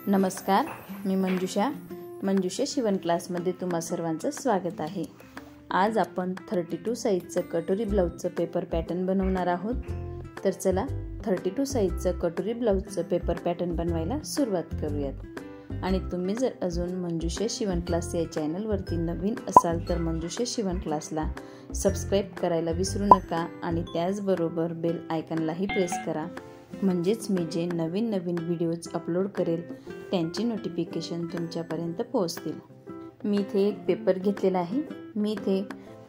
नमस्कार, मी मंजुषा शिवण क्लासमध्ये तुम्हा सर्वांचं स्वागत आहे। आज आपण 32 साईजचं कटोरी ब्लाउजचं पेपर पॅटर्न बनवणार आहोत। तर चला 32 साईजचं कटोरी ब्लाउजचं पेपर पॅटर्न बनवायला सुरुवात करूयात। आणि तुम्ही जर अजून मंजुषा शिवण क्लास या चॅनलवरती नवीन असाल तर मंजुषा शिवण क्लासला सबस्क्राइब करायला विसरू नका आणि त्याचबरोबर बेल आयकॉनलाही प्रेस करा, म्हणजेच मी जे नवीन व्हिडिओज अपलोड करेल त्यांची नोटिफिकेशन तुमच्यापर्यंत पोहोचतील। मी इथे एक पेपर घेतलेला आहे। मी इथे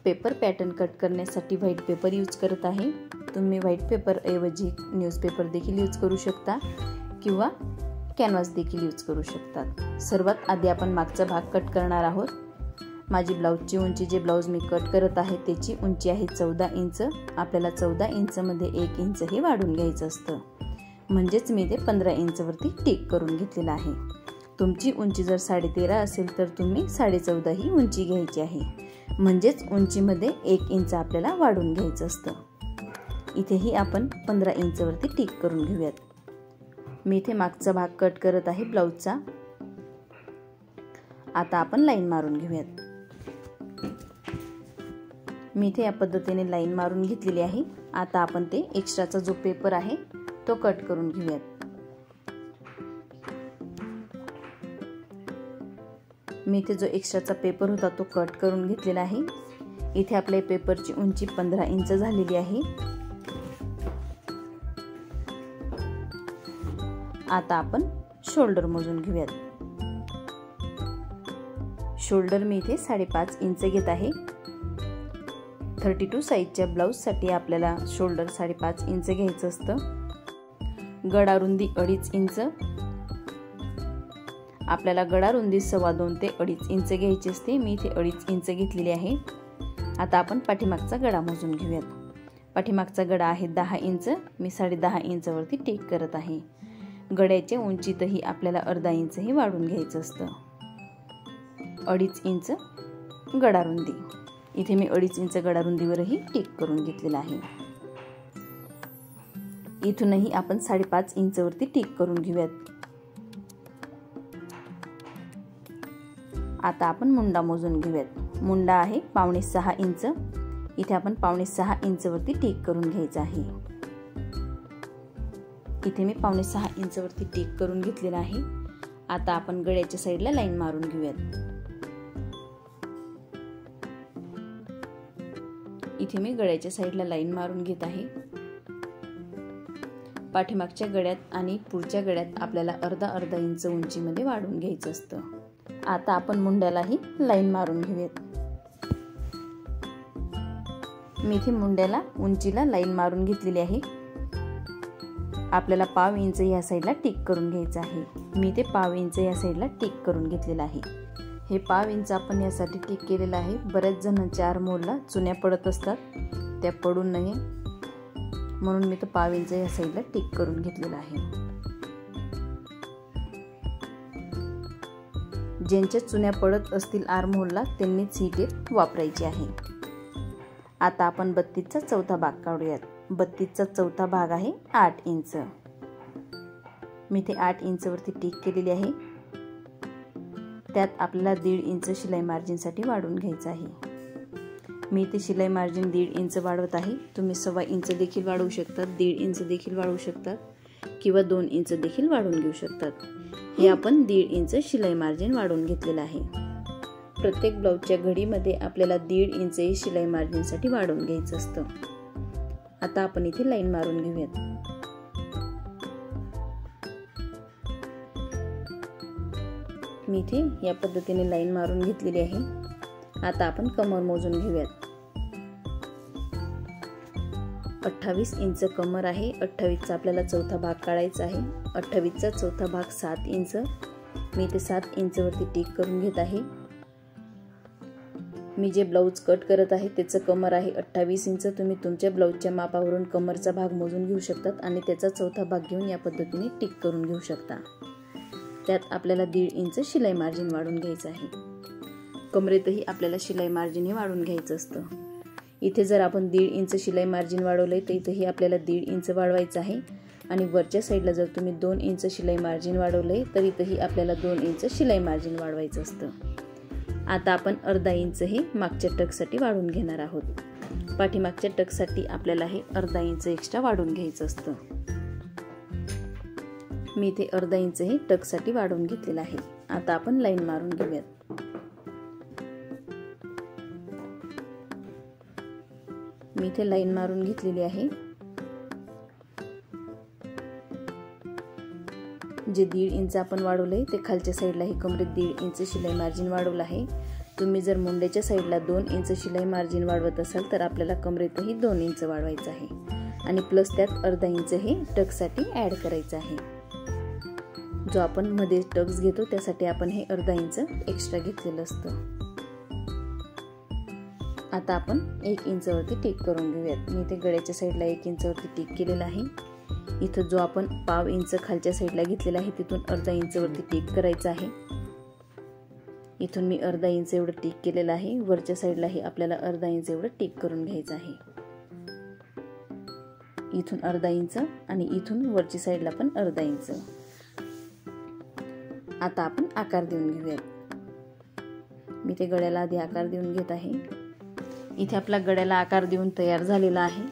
पेपर पॅटर्न कट करण्यासाठी व्हाईट पेपर यूज करत आहे। तुम्ही व्हाईट पेपर ऐवजी न्यूजपेपर देखील यूज करू शकता किंवा कॅनव्हास देखील यूज करू शकतात। सर्वात आधी आपण मागचा भाग कट करणार आहोत। माझी ब्लाउजची उंची, जे ब्लाउज मी कट करत आहे त्याची उंची आहे 14 इंच। आपल्याला 14 इंच मध्ये 1 इंच हे वाढून घ्यायचं असतं, म्हणजेच मी ते 15 इंच वरती टिक करून घेतलेला आहे। तुमची उंची जर 13.5 असेल तर तुम्ही 14.5 ही उंची घ्यायची आहे, म्हणजेच उंचीमध्ये 1 इंच आपल्याला वाढून घ्यायचं असतं। इथेही आपण 15 इंच वरती टिक करून घेऊयात। मी इथे मागचा भाग कट करत आहे ब्लाउजचा। आता आपण लाईन मारून घेऊयात। मी इथे या पद्धतीने लाईन मारून घेतलेली आहे। आता आपण ते एक्स्ट्राचा जो पेपर आहे तो कट करून घेऊयात। मी इथे जो एक्स्ट्राचा पेपर होता तो कट करून घेतलेला आहे। इथे आपल्या पेपरची उंची 15 इंच झालेली आहे। आता आपण शोल्डर मोजून घेऊयात। शोल्डर मी इथे 5.5 इंच घेत आहे। 32 साईजच्या ब्लाउज साठी आपल्याला शोल्डर 5.5 इंच घ्यायचं असतं। गडारुंदी 2.5 इंच। आपल्याला गडारुंदी 2.25 ते 2.5 इंच घ्यायची असते। मी इथे 2.5 इंच घेतलेली आहे। आता आपण पाठीमागचा गडा मोजून घेऊयात। पाठीमागचा गडा आहे 10 इंच। मी 10.5 इंच वरती टिक करत आहे। गड्याच्या उंचीतही आपल्याला अर्धा इंच हे वाढून घ्यायचं असतं। 2.5 इंच गडारुंदी। इथे मी 2.5 इंच गडारुंदीवरही टिक करून घेतलेला आहे। इथूनही आपण 5.5 इंच वरती टिक करून घेऊयात। आता आपण मुंडा मोजून घेऊयात। मुंडा आहे 5.5-6 इंच। इथे आपण 5.5-6 इंच वरती टिक करून घ्यायचं आहे। इथे मी 5.5-6 इंच वरती टिक करून घेतलेला आहे। आता आपण गळ्याच्या साईडला लाईन मारून घेऊयात। इथे मी गळ्याच्या साईडला लाईन मारून घेत आहे। पाठीमागच्या गळ्यात आणि पुढच्या गळ्यात आपल्याला अर्धा इंच उंचीमध्ये वाढून घ्यायचं असतं। आता आपण मुंड्यालाही लाईन मारून घेऊयात। मी इथे मुंड्याला उंचीला लाईन मारून घेतलेली आहे। आपल्याला 1/2 इंच या साईडला टिक करून घ्यायचं आहे। मी इथे 1/2 इंच या साईडला टिक करून घेतलेला आहे। हे 1/2 इंच आपण यासाठी टिक केलेलं आहे। बऱ्याच जणांच्या आर्महोलला चुन्या पडत असतात, त्या पडू नये म्हणून मी तो 1/2 इंच या साईडला टिक करून घेतलेला आहे। ज्यांच्या चुन्या पडत असतील आर्महोलला त्यांनीच ही टिप वापरायची आहे। आता आपण 32चा चौथा भाग काढूयात। 32चा चौथा भाग आहे 8 इंच। मी ते 8 इंच वरती टिक केलेली आहे। त्यात आपल्याला 1.5 इंच शिलाई मार्जिन साठी वाढवून घ्यायचं आहे। मी इथे शिलाई मार्जिन 1.5 इंच वाढवत आहे। तुम्ही 1.25 इंच देखील वाढवू शकतात, 1.5 इंच देखील वाढवू शकतात किंवा 2 इंच देखील वाढवून घेऊ शकतात। हे आपण 1.5 इंच शिलाई मार्जिन वाढवून घेतलेलं आहे। प्रत्येक ब्लाउजच्या घडीमध्ये आपल्याला 1.5 इंच ही शिलाई मार्जिन साठी वाढवून घ्यायचं असतं। आता आपण इथे लाईन मारून घेऊयात। मी इथे या पद्धतीने लाईन मारून घेतलेली आहे। आता आपण कमर मोजून घेऊयात। 28 इंच कमर आहे। 28चा आपल्याला चौथा भाग काढायचा आहे। 28चा चौथा भाग 7 इंच। मी इथे 7 इंच वरती टिक करून घेत आहे। मी जे ब्लाउज कट करत आहे त्याचं कमर आहे 28 इंच। तुम्ही तुमच्या ब्लाउजच्या मापावरून कमरचा भाग मोजून घेऊ शकतात आणि त्याचा चौथा भाग घेऊन या पद्धतीने टिक करून घेऊ शकता। त्यात आपल्याला 1.5 इंच शिलाई मार्जिन वाढवून घ्यायचं आहे। कमरेतही आपल्याला शिलाई मार्जिन हे वाढवून घ्यायचं असतं। इथे जर आपण 1.5 इंच शिलाई मार्जिन वाढवले तर इथेही आपल्याला 1.5 इंच वाढवायचं आहे आणि वरच्या साईडला जर तुम्ही 2 इंच शिलाई मार्जिन वाढवले तर इथंही आपल्याला 2 इंच शिलाई मार्जिन वाढवायचं असतं. आता आपण अर्धा इंच हे मागच्या टक्ससाठी वाढवून घेणार आहोत. पाठीमागच्या टक्ससाठी आपल्याला हे अर्धा इंच एक्स्ट्रा वाढवून घ्यायचं असतं. मी इथे अर्धा इंच हे टक्ससाठी वाढवून घेतलेलं आहे. आता आपण लाईन मारून घेऊयात. मी इथे लाईन मारून घेतलेली आहे. जे 1.5 इंच आपण वाढवलंय ते खालच्या साईडला हे कमरेत 1.5 इंच शिलाई मार्जिन वाढवलं आहे. तुम्ही जर मुंड्याच्या साईडला 2 इंच शिलाई मार्जिन वाढवत असाल तर आपल्याला कमरेतही 2 इंच वाढवायचं आहे आणि प्लस त्यात अर्धा इंच हे टक्ससाठी ॲड करायचं आहे. जो आपण मध्ये टक्स घेतो त्यासाठी आपण हे अर्धा इंच एक्स्ट्रा घेतलेलं असतं. आता आपण 1 इंच वरती टिक करून घेऊयात. मी इथे गळ्याच्या साईडला 1 इंच वरती टिक केलेलं आहे. इथं जो आपण पाव इंच खालच्या साईडला घेतलेला आहे तिथून अर्धा इंच वरती टिक करायचं आहे. इथून मी अर्धा इंच एवढं टिक केलेलं आहे. वरच्या साईडलाही आपल्याला अर्धा इंच एवढं टिक करून घ्यायचं आहे. इथून अर्धा इंच आणि इथून वरची साईडला पण अर्धा इंच. आता आपण आकार देऊन घेऊयात. मी ते गळ्याला आधी आकार देऊन घेत आहे. इथे आपला गळ्याला आकार देऊन तयार झालेला आहे.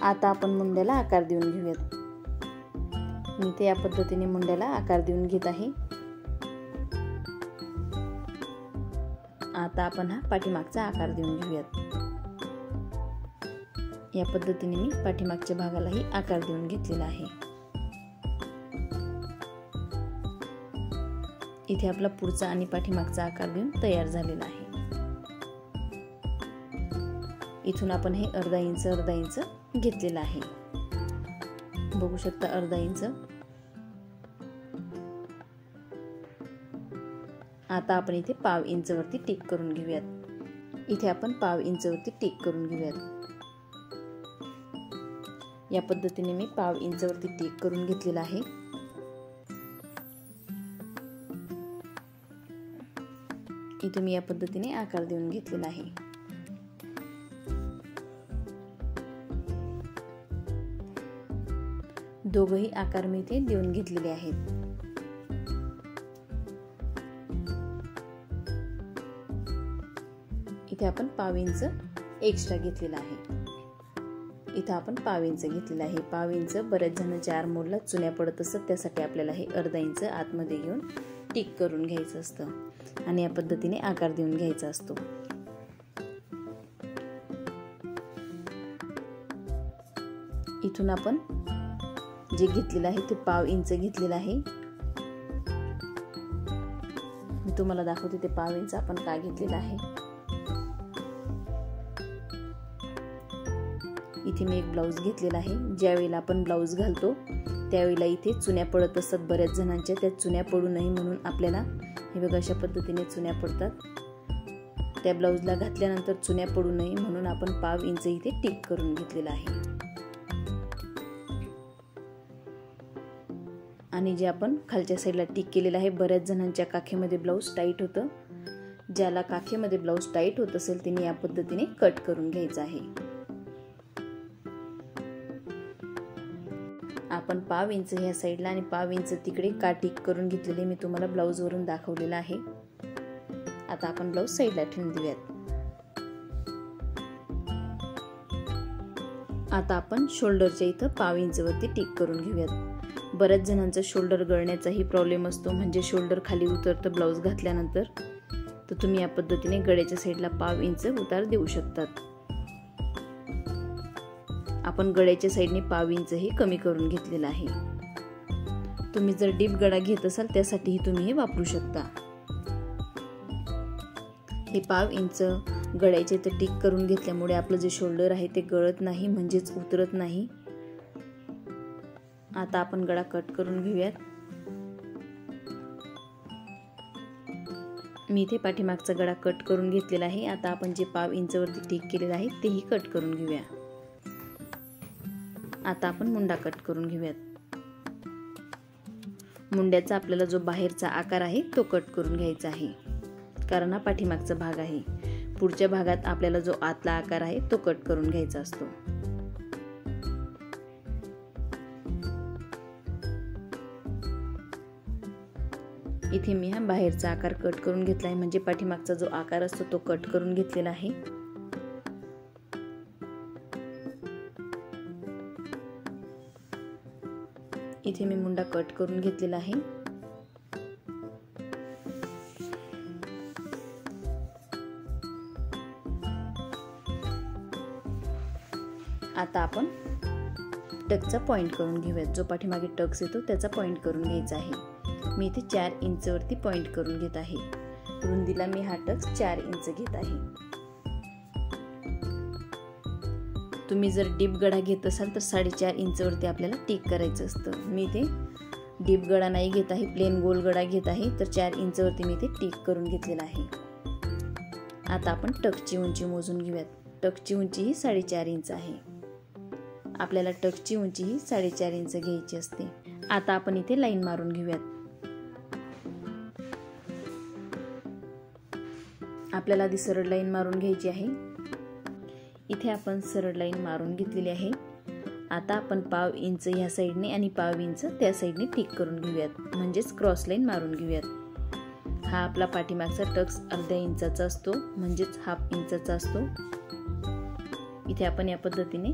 आता आपण मुंड्याला आकार देऊन घेऊयात. मी ते या पद्धतीने मुंड्याला आकार देऊन घेत आहे. आता आपण हा पाठीमागचा आकार देऊन घेऊयात. या पद्धतीने मी पाठीमागच्या भागालाही आकार देऊन घेतलेला आहे. इथे आपला पुढचा आणि पाठीमागचा आकार देऊन तयार झालेला आहे. इथून आपण हे अर्धा इंच घेतलेला आहे. बघू शकता अर्धा इंच. आता आपण इथे पाव इंच वरती टिक करून घेऊयात. इथे आपण पाव इंच वरती टिक करून घेऊयात. या पद्धतीने मी पाव इंच वरती टिक करून घेतलेला आहे. इथे मी या पद्धतीने आकार देऊन घेतलेला आहे. दोघही आकार मी इथे देऊन घेतलेले आहेत. इथे आपण पाव इंच एक्स्ट्रा घेतलेला आहे. इथे आपण पाव इंच घेतलेला आहे. पाव इंच बऱ्याच जणांच्या आर्महोलला चुन्या पडत असतात, त्यासाठी आपल्याला हे अर्धा इंच आतमध्ये घेऊन टिक करून घ्यायचं असतं आणि या पद्धतीने आकार देऊन घ्यायचा असतो. इथून आपण जे घेतलेलं आहे ते पाव इंच घेतलेलं आहे. मी तुम्हाला दाखवते ते पाव इंच आपण का घेतलेलं आहे. इथे मी एक ब्लाऊज घेतलेला आहे. ज्या वेळेला आपण ब्लाऊज घालतो त्यावेळेला इथे चुन्या पडत असतात बऱ्याच जणांच्या. त्या चुन्या पडू नये म्हणून आपल्याला हे बघा अशा पद्धतीने चुन्या पडतात. त्या ब्लाऊजला घातल्यानंतर चुन्या पडू नये म्हणून आपण पाव इंच इथे टिक करून घेतलेला आहे. आणि जे आपण खालच्या साईडला टिक केलेलं आहे, बऱ्याच जणांच्या काखेमध्ये ब्लाऊज टाईट होतं. ज्याला काखेमध्ये ब्लाऊज टाईट होत असेल त्यांनी या पद्धतीने कट करून घ्यायचं आहे. आपण पाव इंच ह्या साईडला आणि पाव इंच तिकडे का टिक करून घेतलेले मी तुम्हाला ब्लाऊज वरून दाखवलेलं आहे. आता आपण ब्लाऊज साईडला ठेवून देऊयात. आता आपण शोल्डरच्या इथं पाव इंच वरती टिक करून घेऊयात. बऱ्याच जणांचा शोल्डर गळण्याचाही प्रॉब्लेम असतो, म्हणजे शोल्डर खाली उतरतं ब्लाऊज घातल्यानंतर. तर तुम्ही या पद्धतीने गळ्याच्या साईडला पाव इंच उतार देऊ शकतात. आपण गळ्याच्या साईडने पाव इंच हे कमी करून घेतलेलं आहे. तुम्ही जर डीप गळा घेत असाल त्यासाठीही तुम्ही हे वापरू शकता. हे पाव इंच गळ्याच्या इथं टिक करून घेतल्यामुळे आपलं जे शोल्डर आहे ते गळत नाही, म्हणजेच उतरत नाही. आता आपण गळा कट करून घेऊयात. मी इथे पाठीमागचा गळा कट करून घेतलेला आहे. आता आपण जे पाव इंच वरती टिक केलेलं आहे तेही कट करून घेऊया. आता आपण मुंडा कट करून घेऊयात. मुंड्याचा आपल्याला जो बाहेरचा आकार आहे तो कट करून घ्यायचा आहे, कारण हा पाठीमागचा भाग आहे. पुढच्या भागात आपल्याला जो आतला आकार आहे तो कट करून घ्यायचा असतो. इथे मी हा बाहेरचा आकार कट करून घेतला आहे, म्हणजे पाठीमागचा जो आकार असतो तो कट करून घेतलेला आहे। इथे मी मुंडा कट करून घेतलेला आहे। आता आपण टक्सचा पॉइंट करून घेऊयात। जो पाठीमागे टक्स येतो त्याचा पॉइंट करून घ्यायचा आहे। मी इथे 4 इंच वरती पॉइंट करून घेत आहे। रुंदीला मी हा टक्स 4 इंच घेत आहे। तुम्ही जर डीप गळा घेत असाल तर 4.5 इंच वरती आपल्याला टिक करायचं असतं। मी इथे डीप गळा नाही घेत आहे, प्लेन गोल गळा घेत आहे, तर 4 इंच वरती मी इथे टिक करून घेतलेला आहे। आता आपण टक्सची उंची मोजून घेऊयात। टक्सची उंची ही 4.5 इंच आहे। आपल्याला टक्सची उंची ही 4.5 इंच घ्यायची असते। आता आपण इथे लाईन मारून घेऊयात। आपल्याला आधी सरळ लाईन मारून घ्यायची आहे। इथे आपण सरळ लाईन मारून घेतलेली आहे। आता आपण पाव इंच ह्या साईडने आणि पाव इंच त्या साईडने टिक करून घेऊयात, म्हणजेच क्रॉस लाईन मारून घेऊयात। हा आपला पाठीमागचा टक्स अर्ध्या इंचाचा असतो, म्हणजेच हाफ इंचाचा असतो। इथे आपण या पद्धतीने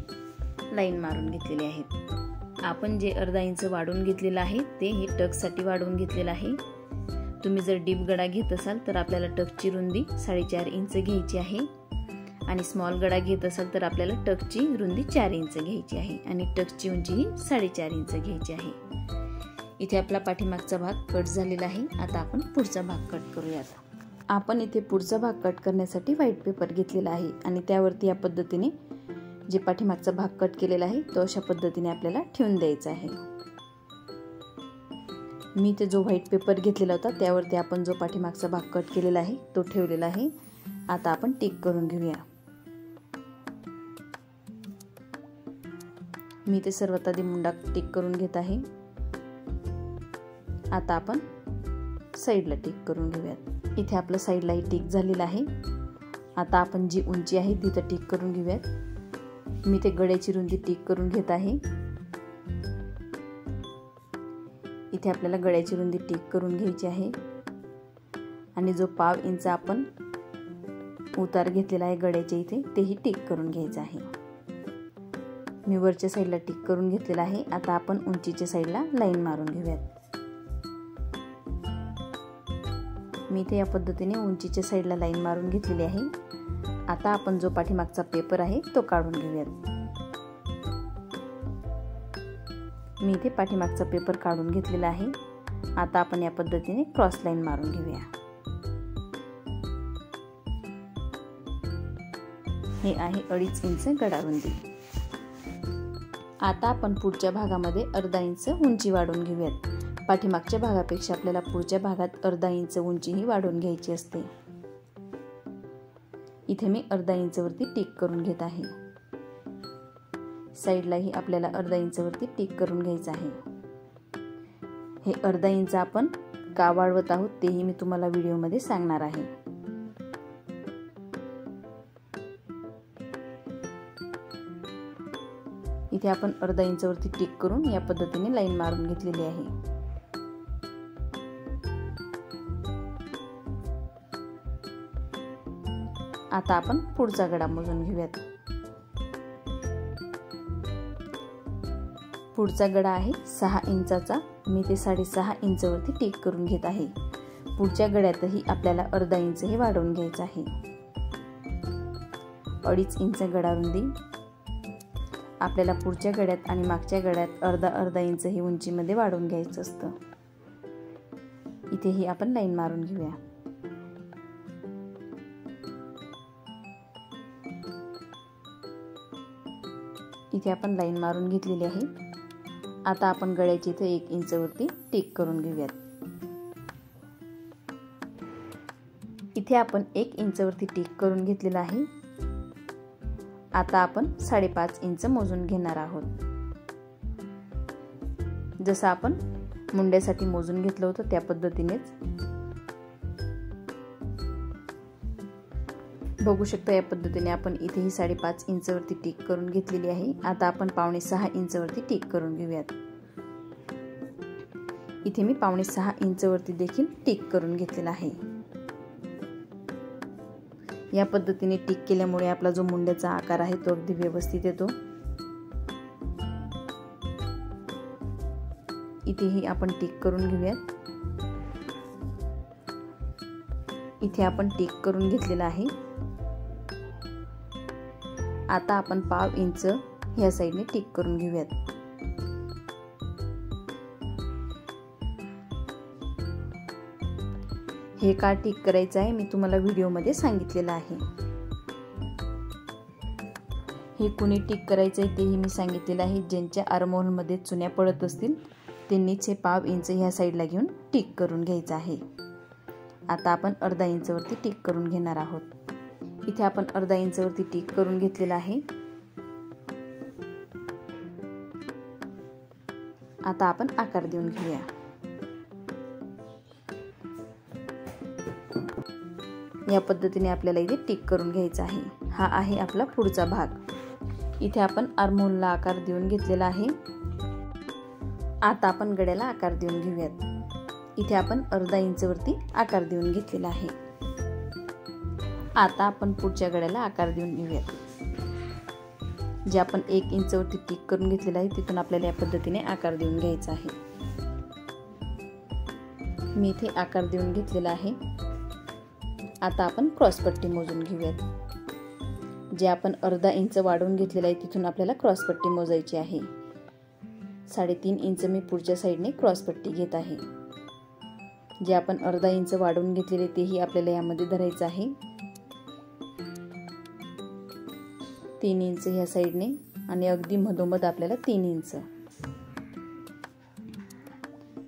लाईन मारून घेतलेली आहे। आपण जे अर्धा इंच वाढवून घेतलेलं आहे ते हे टक्ससाठी वाढवून घेतलेलं आहे। तुम्ही जर डीप गळा घेत असाल तर आपल्याला टक्सची रुंदी 4.5 इंच घ्यायची आहे आणि स्मॉल गळा घेत असाल तर आपल्याला टक्सची रुंदी 4 इंच घ्यायची आहे आणि टक्सची उंची ही 4.5 इंच घ्यायची आहे। इथे आपला पाठीमागचा भाग कट झालेला आहे। आता आपण पुढचा भाग कट करूयात। आपण इथे पुढचा भाग कट करण्यासाठी व्हाईट पेपर घेतलेला आहे आणि त्यावरती या पद्धतीने जे पाठीमागचा भाग कट केलेला आहे तो अशा पद्धतीने आपल्याला ठेवून द्यायचा आहे। मी ते जो व्हाईट पेपर घेतलेला होता त्यावरती आपण जो पाठीमागचा भाग कट केलेला आहे तो ठेवलेला आहे। आता आपण टिक करून घेऊया। मी ते सर्वात आधी मुंडा टिक करून घेत आहे। आता आपण साईडला टिक करून घेऊयात। इथे आपलं साईडलाही टिक झालेलं आहे। आता आपण जी उंची आहे तिथं टिक करून घेऊयात। मी ते गळ्याची रुंदी टिक करून घेत आहे। इथे आपल्याला गळ्याची रुंदी टिक करून घ्यायची आहे आणि जो पाव इंच आपण उतार घेतलेला आहे गळ्याच्या इथे तेही टिक करून घ्यायचं आहे। मी वरच्या साईडला टिक करून घेतलेला आहे। आता आपण उंचीच्या साईडला लाईन मारून घेऊयात। मी इथे या पद्धतीने उंचीच्या साईडला लाईन मारून घेतलेली आहे। आता आपण जो पाठीमागचा पेपर आहे तो काढून घेऊयात। मी इथे पाठीमागचा पेपर काढून घेतलेला आहे। आता आपण या पद्धतीने क्रॉस लाईन मारून घेऊया। हे आहे 2.5 इंच गळा रुंदी। आता आपण पुढच्या भागामध्ये अर्धा इंच उंची वाढवून घेऊयात। पाठीमागच्या भागापेक्षा आपल्याला पुढच्या भागात अर्धा इंच उंची ही वाढवून घ्यायची असते। इथे मी अर्धा इंच वरती टिक करून घेत आहे। साईडलाही आपल्याला अर्धा इंच वरती टिक करून घ्यायचं आहे। हे अर्धा इंच आपण का वाढवत आहोत तेही मी तुम्हाला व्हिडिओमध्ये सांगणार आहे। इथे आपण अर्धा इंच वरती टिक करून या पद्धतीने लाईन मारून घेतलेली आहे। आता आपण पुढचा गळा मोजून घेऊयात। पुढचा गळा आहे 6 इंचाचा। मी ते 6.5 इंच वरती टिक करून घेत आहे। पुढच्या गळ्यातही आपल्याला अर्धा इंच हे वाढवून घ्यायचं आहे। 2.5 इंच गळा रुंदी। आपल्याला पुढच्या गळ्यात आणि मागच्या गळ्यात अर्धा इंच ही उंचीमध्ये वाढवून घ्यायचं असतं। इथेही आपण लाईन मारून घेऊया। इथे आपण लाईन मारून घेतलेली आहे। आता आपण गळ्याची इथे 1 इंच वरती टिक करून घेऊयात। इथे आपण 1 इंच वरती टिक करून घेतलेला आहे। आता आपण 5.5 इंच मोजून घेणार आहोत। जसं आपण मुंड्यासाठी मोजून घेतलं होतं त्या पद्धतीनेच बघू शकता। या पद्धतीने आपण इथेही 5.5 इंच वरती टिक करून घेतलेली आहे। आता आपण 5.25 इंच वरती टिक करून घेऊयात। इथे मी 5.5 इंचवरती देखील टिक करून घेतलेला आहे। या पद्धतीने टिक केल्यामुळे आपला जो मुंड्याचा आकार आहे तो अगदी व्यवस्थित येतो। इथेही आपण टिक करून घेऊयात। इथे आपण टिक करून घेतलेला आहे। आता आपण 1/2 इंच ह्या साइडने टिक करून घेऊयात। हे का टिक करायचं आहे मी तुम्हाला व्हिडिओमध्ये सांगितलेलं आहे। हे कुणी टिक करायचं आहे तेही मी सांगितलेलं आहे। ज्यांच्या आर्महोल मध्ये चुन्या पडत असतील त्यांनीच हे 1/2 इंच ह्या साइडला घेऊन टिक करून घ्यायचं आहे। आता आपण अर्धा इंचवरती टिक करून घेणार आहोत। इथे आपण अर्धा इंचवरती टिक करून घेतलेला आहे। आता आपण आकार देऊन घेऊया। या पद्धतीने आपल्याला इथे टिक करून घ्यायचा आहे। हा आहे आपला पुढचा भाग। इथे आपण आर्महोलला आकार देऊन घेतलेला आहे। आता आपण गळ्याला आकार देऊन घेऊयात। इथे आपण अर्धा इंचवरती आकार देऊन घेतलेला आहे। आता आपण पुढच्या गळ्याला आकार देऊन घेऊयात। जे आपण 1 इंचवरती टिक करून घेतलेला आहे तिथून आपल्याला या पद्धतीने आकार देऊन घ्यायचा आहे। मी इथे आकार देऊन घेतलेला आहे। आता आपण क्रॉसपट्टी मोजून घेऊयात। जे आपण अर्धा इंच वाढवून घेतलेला आहे तिथून आपल्याला क्रॉसपट्टी मोजायची आहे। 3.5 इंच मी पुढच्या साइडने क्रॉसपट्टी घेत आहे। जे आपण अर्धा इंच वाढवून घेतलेले तेही आपल्याला यामध्ये धरायचं आहे। 3 इंच ह्या साइडने आणि अगदी मधोमध आपल्याला 3 इंच।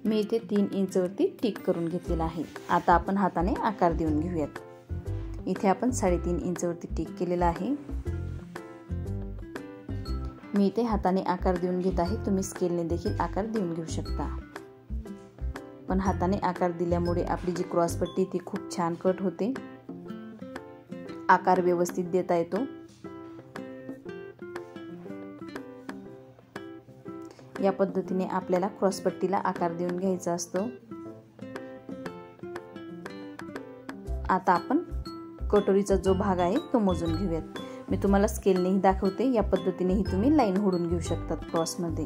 मी इथे 3 इंचवरती टिक करून घेतलेला आहे। आता आपण हाताने आकार देऊन घेऊयात। इथे आपण 3.5 इंचवरती टिक केलेला आहे। मी इथे हाताने आकार देऊन घेत आहे। तुम्ही स्केलने देखील आकार देऊन घेऊ शकता। पण हाताने आकार दिल्यामुळे आपली जी क्रॉसपट्टी ती खूप छान कट होते। आकार व्यवस्थित देता येतो। या पद्धतीने आपल्याला क्रॉसपट्टीला आकार देऊन घ्यायचा असतो। आता आपण कटोरीचा जो भाग आहे तो मोजून घेऊयात। मी तुम्हाला स्केलनेही दाखवते। या पद्धतीनेही तुम्ही लाईन ओढून घेऊ शकतात क्रॉसमध्ये।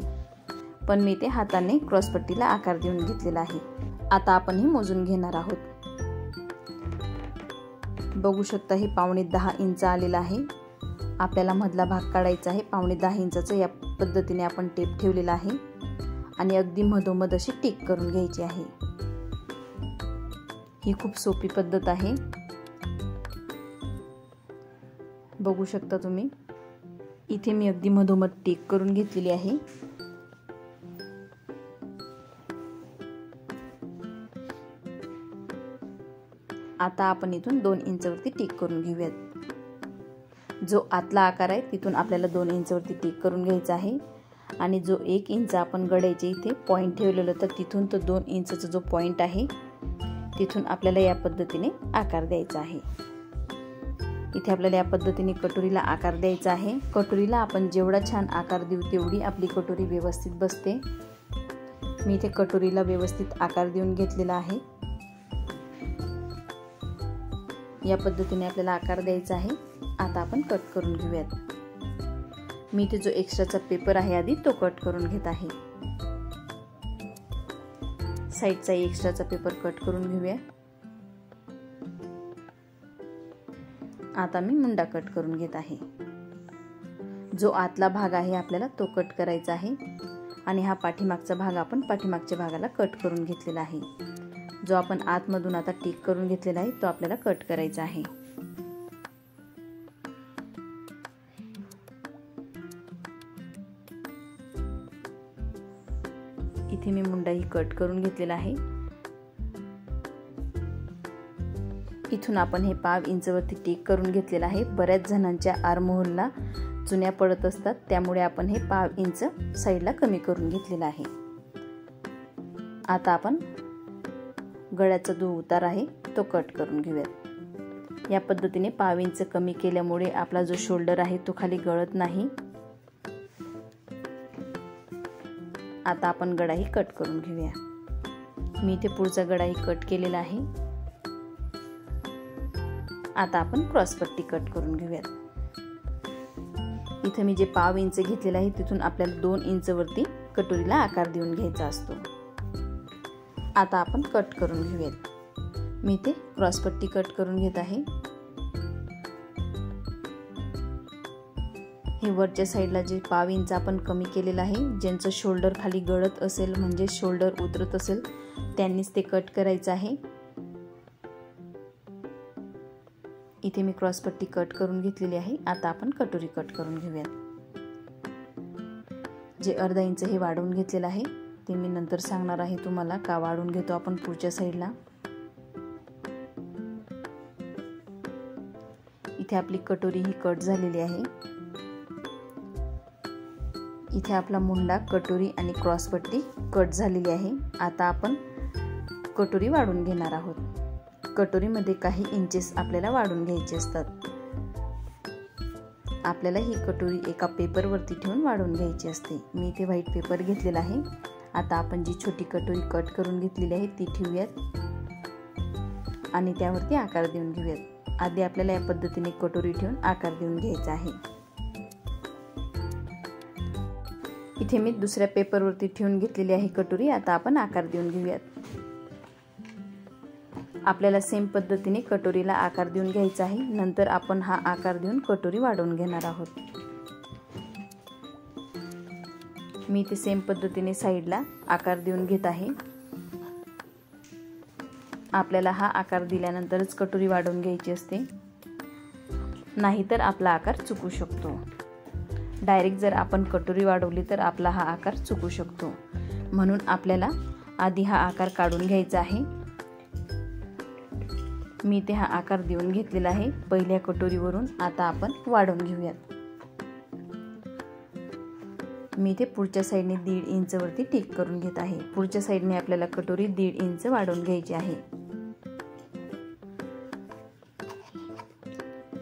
पण मी ते हाताने क्रॉसपट्टीला आकार देऊन घेतलेला आहे। आता आपण हे मोजून घेणार आहोत। बघू शकता हे 9.5 इंच आलेला आहे। आपल्याला मधला भाग काढायचा आहे। 9.5 इंचाचा या पद्धतीने आपण टेप ठेवलेला आहे आणि अगदी मधोमध अशी टिक करून घ्यायची आहे। ही खूप सोपी पद्धत आहे। बघू शकता तुम्ही इथे मी अगदी मधोमध टिक करून घेतलेली आहे। आता आपण इथून 2 इंचवरती टिक करून घेऊयात। जो आतला आकार आहे तिथून आपल्याला 2 इंचवरती टिक करून घ्यायचा आहे आणि जो 1 इंच आपण गळ्याचे इथे पॉइंट ठेवलेलं तर तिथून तो 2 इंचचा जो पॉइंट आहे तिथून आपल्याला या पद्धतीने आकार द्यायचा आहे। इथे आपल्याला या पद्धतीने कटोरीला आकार द्यायचा आहे। कटोरीला आपण जेवढा छान आकार देऊ तेवढी आपली कटोरी व्यवस्थित बसते। मी इथे कटोरीला व्यवस्थित आकार देऊन घेतलेला आहे। या पद्धतीने आपल्याला आकार द्यायचा आहे। आता आपण कट करून घेऊयात। मी इथे जो एक्स्ट्राचा पेपर आहे आधी तो कट करून घेत आहे। साइडचा एक्स्ट्राचा पेपर कट करून घेऊया। आता मी मुंडा कट करून घेत आहे। जो आतला भाग आहे आपल्याला तो कट करायचा आहे आणि हा पाठीमागचा भाग आपण पाठीमागच्या भागाला कट करून घेतलेला आहे। जो आपण आतमधून आता टिक करून घेतलेला आहे तो आपल्याला कट करायचा आहे। इथे मी मुंडाही कट करून घेतलेला आहे। इथून आपण हे 5 इंचवरती टिक करून घेतलेला आहे। बऱ्याच जणांच्या आर्महोलला चुन्या पडत असतात त्यामुळे आपण हे 5 इंच साइडला कमी करून घेतलेला आहे। आता आपण गळ्याचा जो उतार आहे तो कट करून घेऊयात। या पद्धतीने 5 इंच कमी केल्यामुळे आपला जो शोल्डर आहे तो खाली गळत नाही। आता आपण गळाही कट करून घेऊया। मी इथे पुढचा गडाही कट केलेला आहे। आता आपण क्रॉस पट्टी कट करून घेऊयात। इथे मी जे 1/2 इंच घेतलेला आहे तिथून आपल्याला 2 इंच वरती कटोरीला आकार देऊन घ्यायचा असतो। आता आपण कट करून घेऊयात। मी इथे क्रॉस पट्टी कट करून घेत आहे। हे वरच्या साईडला जे 1/2 इंच आपण कमी केलेलं आहे, ज्यांचं शोल्डर खाली गळत असेल म्हणजे शोल्डर उतरत असेल त्यांनीच ते कट करायचं आहे। इथे मी क्रॉस पट्टी कट करून घेतलेली आहे। आता आपण कटोरी कट करून घेऊयात। जे अर्धा इंच हे वाढवून घेतलेलं आहे ते मी नंतर सांगणार आहे तुम्हाला का वाढवून घेतो आपण पुढच्या साईडला। इथे आपली कटोरी ही कट झालेली आहे। इथे आपला मुंडा, कटोरी आणि क्रॉस पट्टी कट झालेली आहे। आता आपण कटोरी वाढवून घेणार आहोत। कटोरीमध्ये काही इंचेस आपल्याला वाढवून घ्यायचे असतात। आपल्याला ही कटोरी एका पेपरवरती ठेवून वाढवून घ्यायची असते। मी इथे व्हाईट पेपर घेतलेला आहे। आता आपण जी छोटी कटोरी कट करून घेतलेली आहे ती ठेवूयात आणि त्यावरती आकार देऊन घेऊयात। आधी आपल्याला या पद्धतीने कटोरी ठेवून आकार देऊन घ्यायचा आहे। इथे मी दुसऱ्या पेपरवरती ठेवून घेतलेली आहे कटोरी। आता आपण आकार देऊन घेऊयात। आपल्याला सेम पद्धतीने कटोरीला आकार देऊन घ्यायचा आहे। नंतर आपण हा आकार देऊन कटोरी वाढवून घेणार आहोत। मी इथे सेम पद्धतीने साईडला आकार देऊन घेत आहे। आपल्याला हा आकार दिल्यानंतरच कटोरी वाढवून घ्यायची असते, नाहीतर आपला आकार चुकू शकतो। डायरेक्ट जर आपण कटोरी वाढवली तर आपला हा आकार चुकू शकतो, म्हणून आपल्याला आधी हा आकार काढून घ्यायचा आहे। मी इथे हा आकार देऊन घेतलेला आहे पहिल्या कटोरीवरून। आता आपण वाढवून घेऊयात। मी इथे पुढच्या साईडने 1.5 इंच वरती टिक करून घेत आहे। पुढच्या साईडने आपल्याला कटोरी 1.5 इंच वाढवून घ्यायची आहे।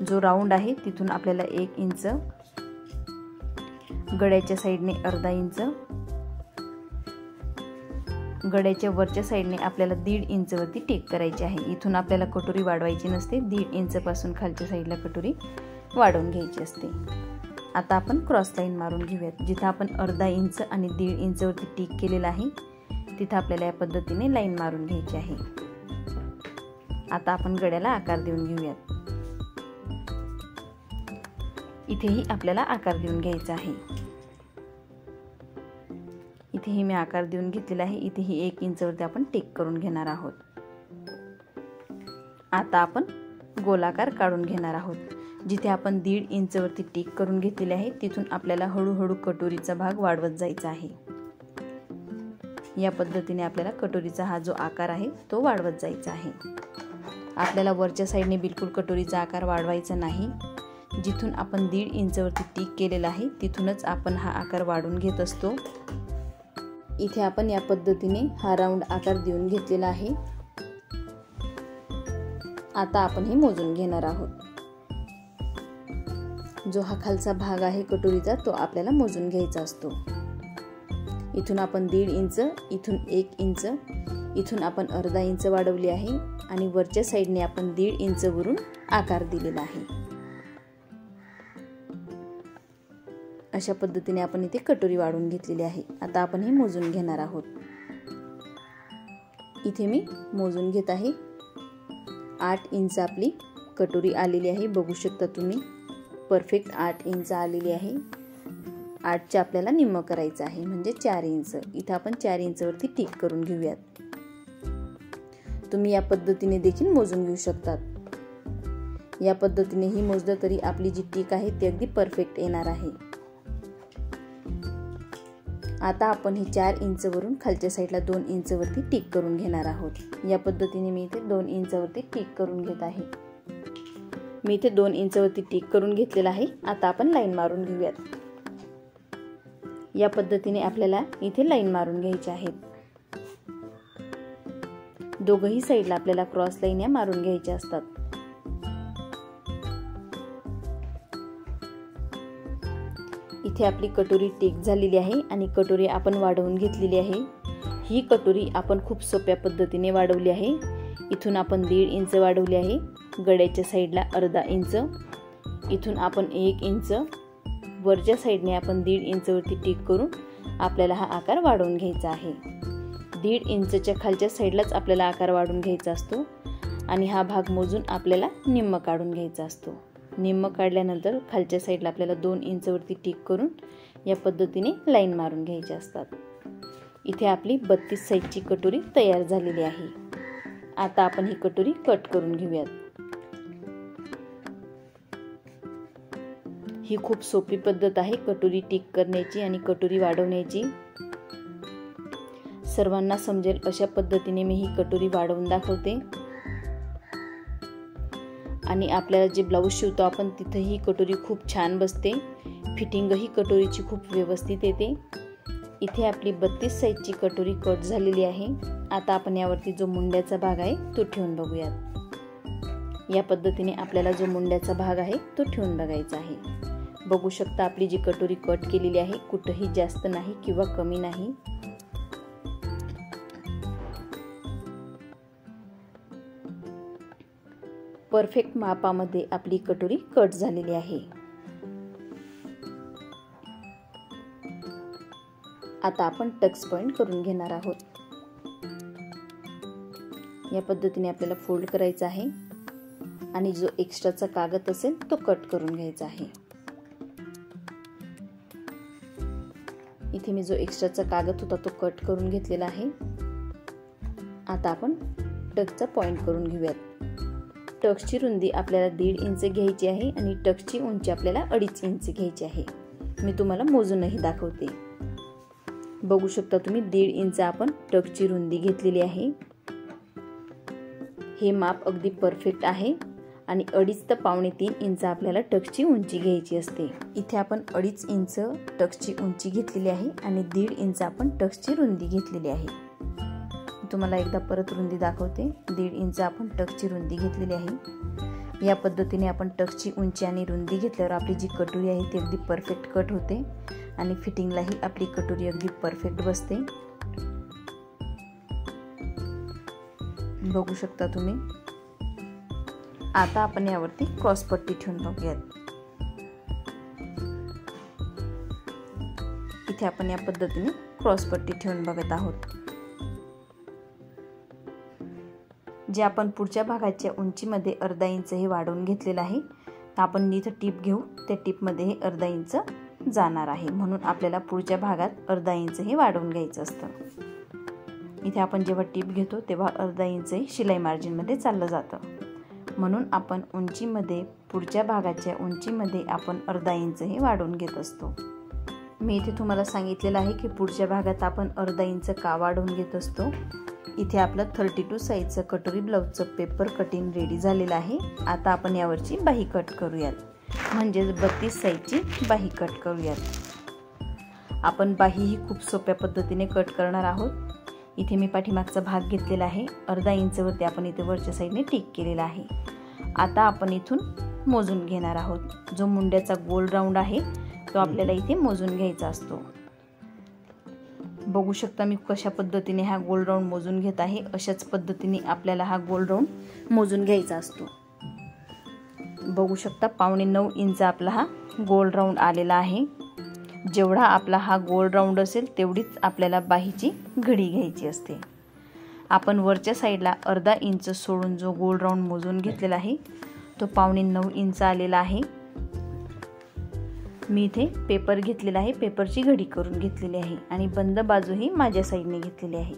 जो राऊंड आहे तिथून आपल्याला 1 इंच, गड्याच्या साईडने अर्धा इंच, गड्याच्या वरच्या साईडने आपल्याला 1.5 इंच वरती टिक करायची आहे। इथून आपल्याला कटोरी वाढवायची नसते, 1.5 इंच पासून खालच्या साईडला कटोरी वाढवून घ्यायची असते। आता आपण क्रॉस लाईन मारून घेऊयात। जिथे आपण अर्धा इंच आणि 1.5 इंच वरती टिक केलेला आहे तिथे आपल्याला या पद्धतीने लाईन मारून घ्यायची आहे। आता आपण गड्याला आकार देऊन घेऊयात। इथेही आपल्याला आकार देऊन घ्यायचा आहे। इथेही मी आकार देऊन घेतलेला आहे। इथेही 1 इंच वरती आपण टिक करून घेणार आहोत। आता आपण गोलाकार काढून घेणार आहोत। जिथे आपण 1.5 इंच वरती टिक करून घेतलेले आहे तिथून आपल्याला हळूहळू कटोरीचा भाग वाढवत जायचा आहे। या पद्धतीने आपल्याला कटोरीचा हा जो आकार आहे तो वाढवत जायचा आहे। आपल्याला वरच्या साईडने बिलकुल कटोरीचा आकार वाढवायचा नाही। जिथून आपण 1.5 इंच वरती टिक केलेला आहे तिथूनच आपण हा आकार वाढवून घेत असतो। इथे आपण या पद्धतीने हा राऊंड आकार देऊन घेतलेला आहे। आता आपण हे मोजून घेणार आहोत। जो हा खालचा भाग आहे कटोरीचा तो आपल्याला मोजून घ्यायचा असतो। इथून आपण 1.5 इंच, इथून 1 इंच, इथून आपण अर्धा इंच वाढवली आहे आणि वरच्या साईडने आपण 1.5 इंच वरून आकार दिलेला आहे। अशा पद्धतीने आपण इथे कटोरी वाढवून घेतलेली आहे। आता आपण हे मोजून घेणार आहोत। इथे मी मोजून घेत आहे। 8 इंच आपली कटोरी आलेली आहे। बघू शकता तुम्ही, परफेक्ट 8 इंच आलेली आहे। 8चे आपल्याला निम्म करायचं आहे म्हणजे 4 इंच। इथे आपण 4 इंच वरती टिक करून घेऊयात। तुम्ही या पद्धतीने देखील मोजून घेऊ शकतात। या पद्धतीने ही मोजलं तरी आपली जी टिक आहे ती अगदी परफेक्ट येणार आहे। आता आपण हे 4 इंच वरून खालच्या साईडला 2 इंच वरती टिक करून घेणार आहोत। या पद्धतीने मी इथे 2 इंच वरती टिक करून घेत आहे। मी इथे 2 इंच वरती टिक करून घेतलेला आहे। आता आपण लाईन मारून घेऊयात। या पद्धतीने आपल्याला इथे लाईन मारून घ्यायची आहे। दोघही साईडला आपल्याला क्रॉस लाईन या मारून घ्यायच्या असतात। इथे आपली कटोरी टिक झालेली आहे आणि कटोरी आपण वाढवून घेतलेली आहे। ही कटोरी आपण खूप सोप्या पद्धतीने वाढवली आहे। इथून आपण 1.5 इंच वाढवली आहे, गड्याच्या साईडला अर्धा इंच, इथून आपण 1 इंच, वरच्या साईडने आपण 1.5 इंच वरती टिक करून आपल्याला हा आकार वाढवून घ्यायचा आहे। 1.5 इंचच्या खालच्या साईडलाच आपल्याला आकार वाढवून घ्यायचा असतो आणि हा भाग मोजून आपल्याला निम्म काढून घ्यायचा असतो। निम्म काढल्यानंतर खालच्या साईडला आपल्याला 2 इंच वरती टिक करून या पद्धतीने लाईन मारून घ्यायची असतात। इथे आपली 32 साईजची कटोरी तयार झालेली आहे। आता आपण ही कटोरी कट करून घेऊयात। ही खूप सोपी पद्धत आहे कटोरी टिक करण्याची आणि कटोरी वाढवण्याची। सर्वांना समजेल अशा पद्धतीने मी ही कटोरी वाढवून दाखवते आणि आपल्याला जे ब्लाऊज शिवतो आपण तिथे ही कटोरी खूप छान बसते। फिटिंग ही कटोरीची खूप व्यवस्थित येते। इथे आपली 32 साईजची कटोरी कट झालेली आहे। आता आपण यावरती जो मुंड्याचा भाग आहे तो ठेवून बघूयात। या पद्धतीने आपल्याला जो मुंड्याचा भाग आहे तो ठेवून बघायचा आहे। बघू शकता आपली जी कटोरी कट केलेली आहे कुठेही जास्त नाही किंवा कमी नाही। परफेक्ट मापामध्ये आपली कटोरी कट झालेली आहे। आता आपण टक्स पॉइंट करून घेणार आहोत। या पद्धतीने आपल्याला फोल्ड करायचा आहे आणि जो एक्स्ट्राचा कागद असेल तो कट करून घ्यायचा आहे। इथे मी जो एक्स्ट्राचा कागद होता तो कट करून घेतलेला आहे। आता आपण टक्सचा पॉइंट करून घेऊयात। टक्सची रुंदी आपल्याला 1.5 इंच घ्यायची आहे आणि टक्सची उंची आपल्याला 2.5 इंच घ्यायची आहे। मी तुम्हाला मोजूनही दाखवते। बघू शकता तुम्ही 1.5 इंच आपण टक्सची रुंदी घेतलेली आहे। हे माप अगदी परफेक्ट आहे आणि 2.5 ते 2.5 इंच आपल्याला टक्सची उंची घ्यायची असते। इथे आपण 2.5 इंच टक्सची उंची घेतलेली आहे आणि 1.5 इंच आपण टक्सची रुंदी घेतलेली आहे। तुम्हाला एकदा परत रुंदी दाखवते। 1.5 इंच आपण टक्सची रुंदी घेतलेली आहे। या पद्धतीने आपण टक्सची उंची आणि रुंदी घेतल्यावर आपली जी कटोरी आहे ती अगदी परफेक्ट कट होते आणि फिटिंगलाही आपली कटोरी अगदी परफेक्ट बसते। बघू शकता तुम्ही। आता आपण यावरती क्रॉस पट्टी ठेवून बघूयात। इथे आपण या पद्धतीने क्रॉस पट्टी ठेवून बघत आहोत। जे आपण पुढच्या भागाच्या उंचीमध्ये अर्धा इंच हे वाढवून घेतलेलं आहे, तर आपण इथे टिप घेऊ, त्या टिपमध्ये हे अर्धा इंच जाणार आहे, म्हणून आपल्याला पुढच्या भागात अर्धा इंच हे वाढवून घ्यायचं असतं। इथे आपण जेव्हा टिप घेतो तेव्हा अर्धा इंच शिलाई मार्जिन मध्ये चाललं जातं, म्हणून आपण उंचीमध्ये पुढच्या भागाच्या उंचीमध्ये आपण अर्धा इंच हे वाढवून घेत असतो। मी इथे तुम्हाला सांगितलेलं आहे की पुढच्या भागात आपण अर्धा इंच का वाढवून घेत असतो। इथे आपलं 32 साईजचं कटोरी ब्लाउजचं पेपर कटिंग रेडी झालेलं आहे। आता आपण यावरची बाही कट करूयात, म्हणजे 32 साईजची बाही कट करूयात। आपण बाही ही खूप सोप्या पद्धतीने कट करणार आहोत। इथे मी पाठीमागचा भाग घेतलेला आहे, अर्धा इंच वरती आपण इथे वरच्या साईडने टिक केलेला आहे। आता आपण इथून मोजून घेणार आहोत। जो मुंड्याचा गोल राऊंड आहे तो आपल्याला इथे मोजून घ्यायचा असतो। बघू शकता मी कशा पद्धतीने हा गोल राऊंड मोजून घेत आहे। अशाच पद्धतीने आपल्याला हा गोल राऊंड मोजून घ्यायचा असतो। बघू शकता 8.25 इंच आपला हा गोल राऊंड आलेला आहे। जेवढा आपला हा गोल राऊंड असेल तेवढीच आपल्याला बाहीची घडी घ्यायची असते। आपण वरच्या साईडला अर्धा इंच सोडून जो गोल राऊंड मोजून घेतलेला आहे तो 8.25 इंच आलेला आहे। मी इथे पेपर घेतलेला आहे, पेपरची घडी करून घेतलेली आहे आणि बंद बाजू ही माझ्या साईडने घेतलेली आहे।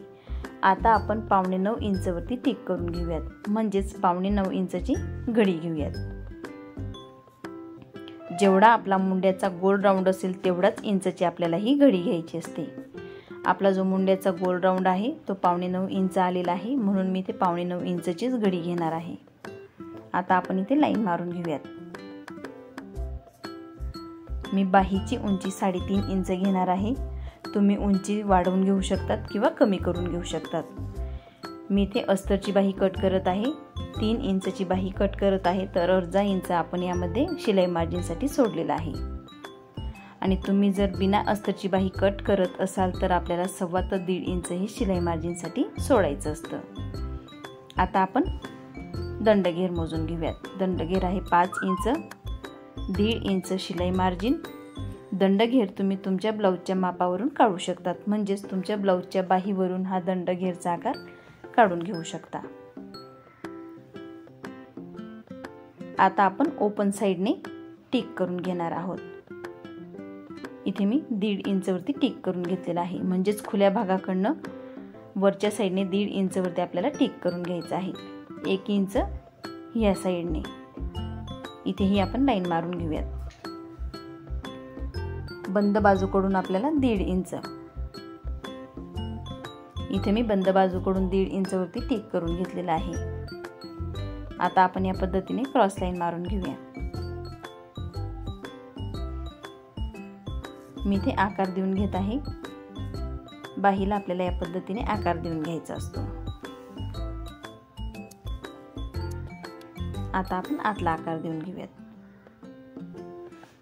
आता आपण 8.25 इंच वरती टिक करून घेऊयात, म्हणजेच 8.25 इंचची घडी घेऊयात। जेवढा आपला मुंड्याचा गोल राऊंड असेल तेवढाच इंचची आपल्याला ही घडी घ्यायची असते। आपला जो मुंड्याचा गोल राऊंड आहे तो 8.25 इंच आलेला आहे, म्हणून मी इथे 8.25 इंचचीच घडी घेणार आहे। आता आपण इथे लाईन मारून घेऊयात। मी बाहीची उंची 3.5 इंच घेणार आहे। तुम्ही उंची वाढवून घेऊ शकतात किंवा कमी करून घेऊ शकतात। मी इथे अस्तरची बाही कट करत आहे, 3 इंचची बाही कट करत आहे, तर अर्धा इंच आपण यामध्ये शिलाई मार्जिनसाठी सोडलेला आहे। आणि तुम्ही जर बिना अस्तरची बाही कट करत असाल तर आपल्याला 1.25 ते 1.5 इंच हे शिलाई मार्जिनसाठी सोडायचं असतं. आता आपण दंडघेर मोजून घेऊयात. दंडघेर आहे 5 इंच, 1.5 इंच शिलाई मार्जिन. दंडघेर तुम्ही तुमच्या ब्लाऊजच्या मापावरून काढू शकतात, म्हणजेच तुमच्या ब्लाऊजच्या बाहीवरून हा दंडघेरचा आकार काढून घेऊ शकता. आता आपण ओपन साइडने टिक करून घेणार आहोत. इथे मी 1.5 इंचवरती टिक करून घेतलेला आहे, म्हणजेच खुल्या भागाकडनं वरच्या साइडने 1.5 इंचवरती आपल्याला टिक करून घ्यायचं आहे. 1 इंच या साइडने इथेही आपण लाईन मारून घेऊयात. बंद बाजूकडून आपल्याला 1.5 इंच, इथे मी बंद बाजूकडून 1.5 इंचवरती टिक करून घेतलेला आहे. आता आपण या पद्धतीने क्रॉस लाईन मारून घेऊया. मी इथे आकार देऊन घेत आहे. बाहीला आपल्याला या पद्धतीने आकार देऊन घ्यायचा असतो. आता आपण आतला आकार देऊन घेऊयात.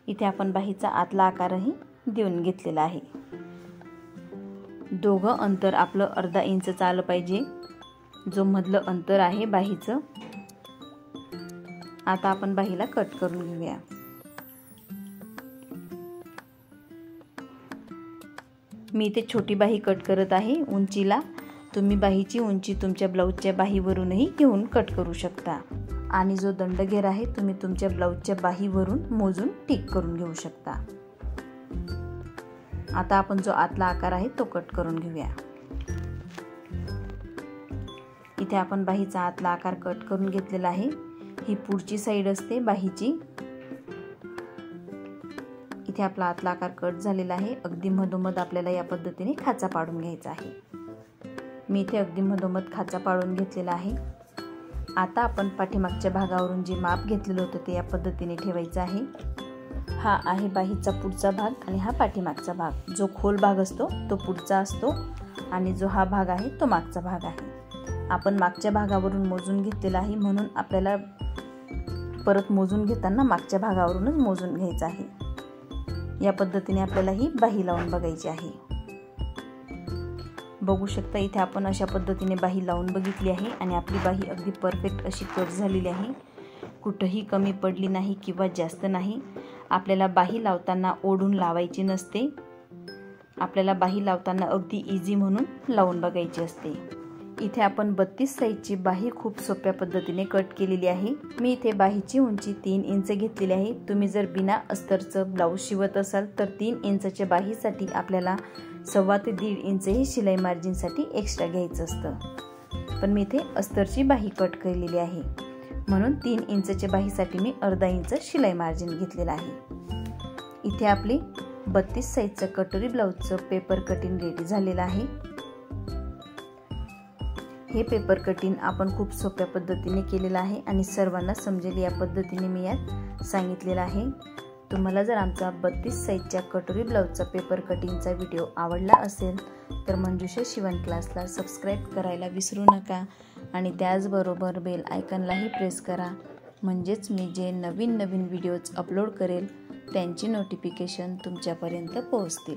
इथे आपण बाहीचा आतला आकारही देऊन घेतलेला आहे. दोघं अंतर आपलं 1/2 इंच आलं पाहिजे, जो मधलं अंतर आहे बाहीचं. आता आपण बाहीला कट करून घेऊया. मी इथे छोटी बाही कट करत आहे उंचीला. तुम्ही बाहीची उंची तुमच्या ब्लाऊजच्या बाहीवरूनही घेऊन कट करू शकता, आणि जो दंडघेर आहे तुम्ही तुमच्या ब्लाऊजच्या बाहीवरून मोजून टिक करून घेऊ शकता. आता आपण जो आतला आकार आहे तो कट करून घेऊया. इथे आपण बाहीचा आतला आकार कट करून घेतलेला आहे. ही पुढची साइड असते बाहीची. इथे आपला आतला आकार कट झालेला आहे. अगदी मधोमध आपल्याला या पद्धतीने खाचा पाडून घ्यायचा आहे. मी इथे अगदी मधोमध खाचा पाडून घेतलेला आहे. आता आपण पाठीमागच्या भागावरून जे माप घेतलेलं होतं ते या पद्धतीने ठेवायचं आहे. हा आहे बाहीचा पुढचा भाग आणि हा पाठीमागचा भाग. जो खोल भाग असतो तो पुढचा असतो आणि जो हा भाग आहे तो मागचा भाग आहे. आपण मागच्या भागावरून मोजून घेतलेला आहे, म्हणून आपल्याला परत मोजून घेताना मागच्या भागावरूनच मोजून घ्यायचं आहे. या पद्धतीने आपल्याला ही बाही लावून बघायची आहे. बघू शकता इथे आपण अशा पद्धतीने बाही लावून बघितली आहे आणि आपली बाही अगदी परफेक्ट अशी कट झालेली आहे. कुठंही कमी पडली नाही किंवा जास्त नाही. आपल्याला बाही लावताना ओढून लावायची नसते. आपल्याला बाही लावताना अगदी इझी म्हणून लावून बघायची असते. इथे आपण 32 साईजची बाही खूप सोप्या पद्धतीने कट केलेली आहे. मी इथे बाहीची उंची 3 इंच घेतलेली आहे. तुम्ही जर बिना अस्तरचं ब्लाऊज शिवत असाल तर 3 इंचच्या बाहीसाठी आपल्याला 1.25 ते 1.5 इंच हे शिलाई मार्जिनसाठी एक्स्ट्रा घ्यायचं असतं. पण मी इथे अस्तरची बाही कट केलेली आहे, म्हणून 3 इंचच्या बाहीसाठी मी 1/2 इंच शिलाई मार्जिन घेतलेलं आहे. इथे आपली 32 साईजचं कटोरी ब्लाऊजचं पेपर कटिंग रेडी झालेलं आहे. हे पेपर कटिंग आपण खूप सोप्या पद्धतीने केलेलं आहे आणि सर्वांना समजेल या पद्धतीने मी यात सांगितलेलं आहे. तुम्हाला जर आमचा 32 साईजच्या कटोरी ब्लाऊजचा पेपर कटिंगचा व्हिडिओ आवडला असेल तर मंजुषा शिवण क्लासला सबस्क्राईब करायला विसरू नका आणि त्याचबरोबर बेल आयकॉनलाही प्रेस करा, म्हणजेच मी जे नवीन व्हिडिओज अपलोड करेल त्यांची नोटिफिकेशन तुमच्यापर्यंत पोहोचतील.